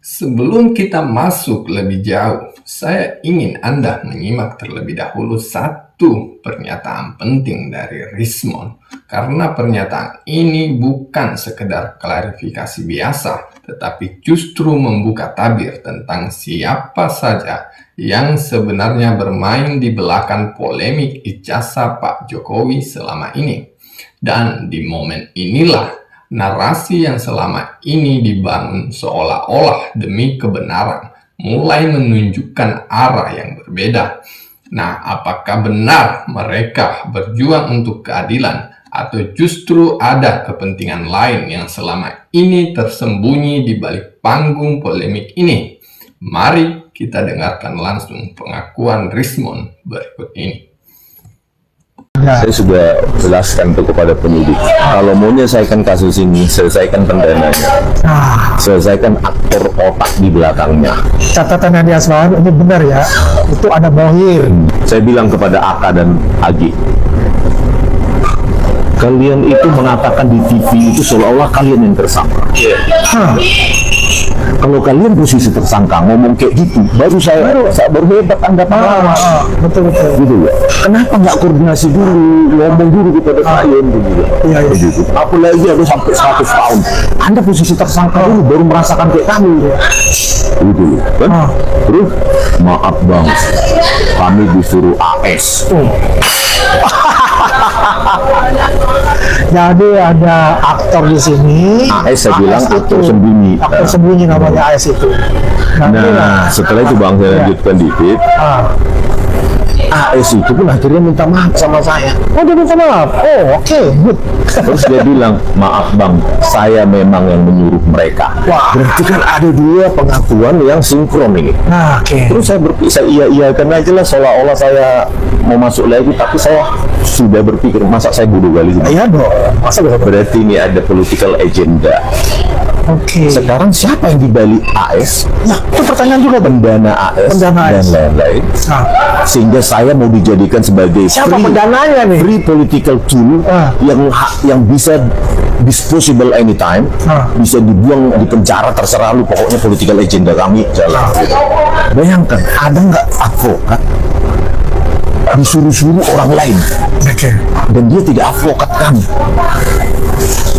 Sebelum kita masuk lebih jauh, saya ingin Anda menyimak terlebih dahulu satu pernyataan penting dari Rismond. Karena pernyataan ini bukan sekedar klarifikasi biasa, tetapi justru membuka tabir tentang siapa saja yang sebenarnya bermain di belakang polemik ijazah Pak Jokowi selama ini. Dan di momen inilah narasi yang selama ini dibangun seolah-olah demi kebenaran mulai menunjukkan arah yang berbeda. Nah, apakah benar mereka berjuang untuk keadilan atau justru ada kepentingan lain yang selama ini tersembunyi di balik panggung polemik ini? Mari kita dengarkan langsung pengakuan Rismond berikut ini. Saya sudah jelaskan itu kepada penyidik. Kalau mau menyelesaikan kasus ini, selesaikan pendananya, selesaikan aktor otak di belakangnya. Catatan yang Aswan ini benar ya, itu ada Bohir. Saya bilang kepada Aka dan Agi, kalian itu mengatakan di TV itu seolah-olah kalian yang tersangka. Kalau kalian posisi tersangka ngomong kayak gitu, baru saya baru hebat Anda pahlawan. Betul. Gitu ya. Kenapa nggak koordinasi dulu, ngomong dulu kepada klien gitu? Iya. Begitu. Apalagi ada sampai 100 tahun. Anda posisi tersangka dulu, baru merasakan kayak kami. Gitu kan? Terus maaf bang, kami disuruh AS. Jadi ada aktor di sini. AS saya bilang aktor sembunyi. Aktor sembunyi namanya AS itu. Nah, setelah itu bang saya lanjutkan dikit. AS itu pun akhirnya minta maaf sama saya. Oh, dia minta maaf. Oh, oke, good. Terus dia bilang, maaf bang, saya memang yang menyuruh mereka. Wah. Berarti kan ada dua pengakuan yang sinkron ini. Nah, oke. Terus saya berpikir, iya-iyakan aja lah, seolah-olah saya mau masuk lagi, tapi saya sudah berpikir, masa saya bodoh kali sih? Iya dong, masa berarti ini ada political agenda. Oke. Sekarang siapa yang dibalik AS? Nah, itu pertanyaan juga, pendana AS Pendana dan AS. lain-lain. Sehingga saya mau dijadikan sebagai Siapa pendananya nih? free political tool yang bisa disposable anytime, bisa dibuang di penjara terserah lu, pokoknya political agenda kami jalan. Bayangkan, ada nggak advokat disuruh-suruh orang lain, dan dia tidak advokat kami,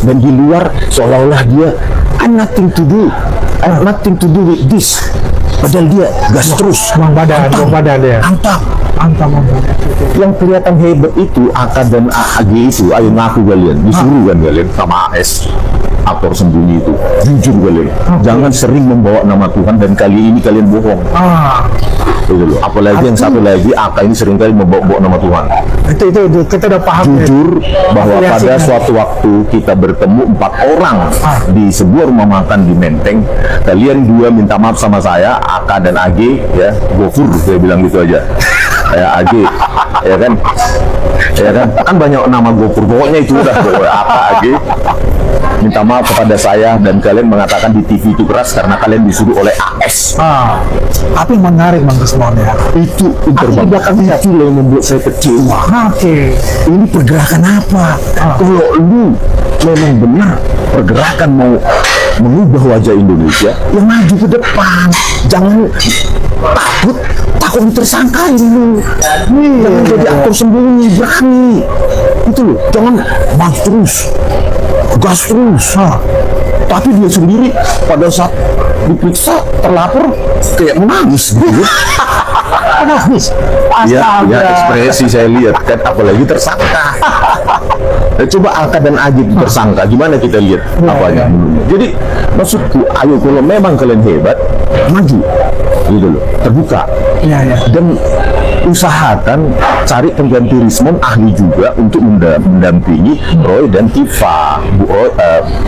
dan di luar seolah-olah dia I have nothing to do with this, padahal dia gas terus, Bang badan dia. Antap. Yang kelihatan hebat itu Aka dan AG itu, ayo ngaku kalian, disuruh kan kalian sama AS, aktor sembunyi itu, jujur kalian, jangan sering membawa nama Tuhan, dan kali ini kalian bohong. Itu loh. Apalagi yang satu lagi, Aka ini seringkali membawa nama Tuhan. Itu kita udah paham. Jujur bahwa pada suatu waktu kita bertemu 4 orang di sebuah rumah makan di Menteng, kalian dua minta maaf sama saya, Aka dan AG, ya, gofur, saya bilang gitu aja. Ya AG, ya kan banyak nama gopur, pokoknya itu udah Aka AG minta maaf kepada saya, dan kalian mengatakan di TV itu keras karena kalian disuruh oleh AS. Tapi menarik Bang Rismond ya. Itu terbang. Itu yang membuat saya kecewa. Ini pergerakan apa? Kalau lu memang benar pergerakan mau mengubah wajah Indonesia, yang maju ke depan. Jangan takut tersangkain lu. Jangan jadi aktor sembunyi, berani. Itu loh, jangan gas terus. Tapi dia sendiri pada saat diperiksa terlapor kayak menangis gitu. Menangis. Ya, ekspresi saya lihat kan, apalagi tersangka. Coba Aka dan Ajib tersangka, gimana kita lihat apanya? Jadi maksudku, ayo kalau memang kalian hebat, maju, gitu loh, terbuka. Dan usahakan cari pengganti Rismond ahli juga untuk mendampingi Roy dan Tifa,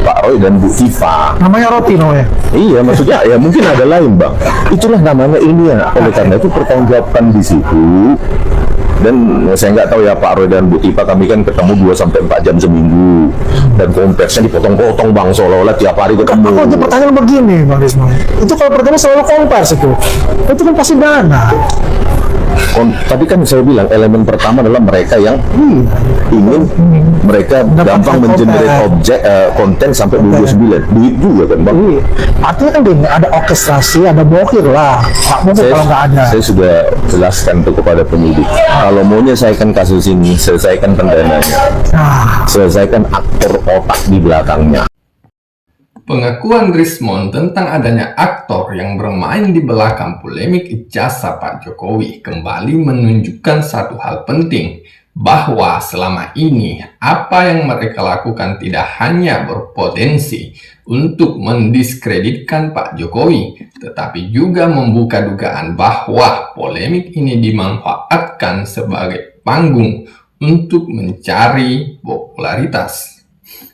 Pak Roy dan Bu Tifa. Namanya Rotino ya? Iya, maksudnya ya mungkin ada lain bang. Itulah namanya ini ya. Oleh karena itu pertanggungjawabkan di situ. Dan saya nggak tahu ya Pak Roy dan Bu Tifa, kami kan ketemu 2-4 jam seminggu, dan konteksnya dipotong-potong bang, seolah-olah tiap hari ketemu. Aku ada pertanyaan begini Bang Rismond, itu kalau pertama selalu kompers itu kan pasti dana. Tadi kan saya bilang elemen pertama adalah mereka yang ingin mereka gampang mengenerate objek konten sampai 29 duit juga kan bang. Artinya kan gini, ada orkestrasi, ada bohir lah. Nggak mungkin kalau nggak ada. Saya sudah jelaskan tuh kepada penyidik. Kalau mau menyelesaikan kasus ini, selesaikan pendananya, selesaikan aktor otak di belakangnya. Pengakuan Rismond tentang adanya aktor yang bermain di belakang polemik ijazah Pak Jokowi kembali menunjukkan satu hal penting, bahwa selama ini apa yang mereka lakukan tidak hanya berpotensi untuk mendiskreditkan Pak Jokowi, tetapi juga membuka dugaan bahwa polemik ini dimanfaatkan sebagai panggung untuk mencari popularitas.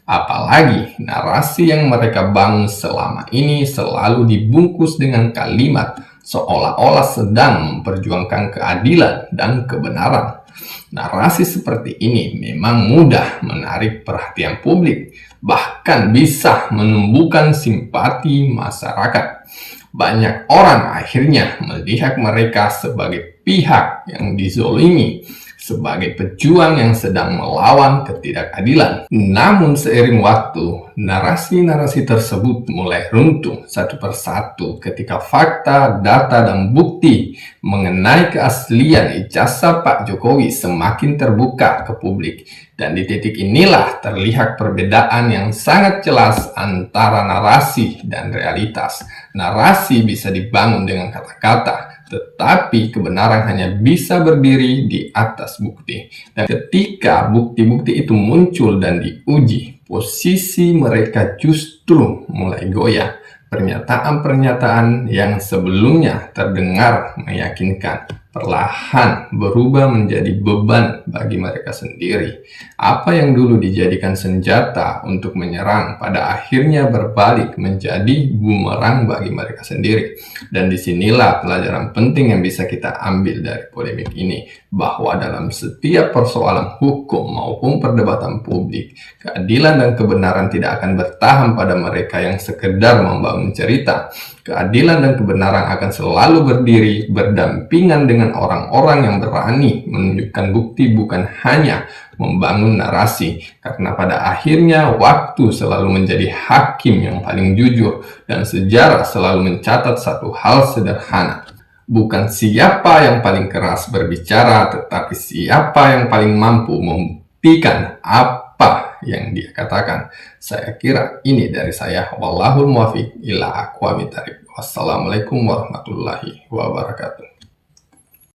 Apalagi narasi yang mereka bangun selama ini selalu dibungkus dengan kalimat seolah-olah sedang memperjuangkan keadilan dan kebenaran. Narasi seperti ini memang mudah menarik perhatian publik, bahkan bisa menumbuhkan simpati masyarakat. Banyak orang akhirnya melihat mereka sebagai pihak yang dizolimi, sebagai pejuang yang sedang melawan ketidakadilan. Namun seiring waktu, narasi-narasi tersebut mulai runtuh satu persatu ketika fakta, data, dan bukti mengenai keaslian ijazah Pak Jokowi semakin terbuka ke publik. Dan di titik inilah terlihat perbedaan yang sangat jelas antara narasi dan realitas. Narasi bisa dibangun dengan kata-kata, tetapi kebenaran hanya bisa berdiri di atas bukti. Dan ketika bukti-bukti itu muncul dan diuji, posisi mereka justru mulai goyah. Pernyataan-pernyataan yang sebelumnya terdengar meyakinkan perlahan berubah menjadi beban bagi mereka sendiri. Apa yang dulu dijadikan senjata untuk menyerang pada akhirnya berbalik menjadi bumerang bagi mereka sendiri. Dan disinilah pelajaran penting yang bisa kita ambil dari polemik ini, bahwa dalam setiap persoalan hukum maupun perdebatan publik, keadilan dan kebenaran tidak akan bertahan pada mereka yang sekedar membangun cerita. Keadilan dan kebenaran akan selalu berdiri berdampingan dengan orang-orang yang berani menunjukkan bukti, bukan hanya membangun narasi. Karena pada akhirnya waktu selalu menjadi hakim yang paling jujur, dan sejarah selalu mencatat satu hal sederhana. Bukan siapa yang paling keras berbicara, tetapi siapa yang paling mampu membuktikan apa yang dia katakan. Saya kira ini dari saya. Wallahul muwaffiq ila aqwamit thoriq. Wassalamualaikum warahmatullahi wabarakatuh.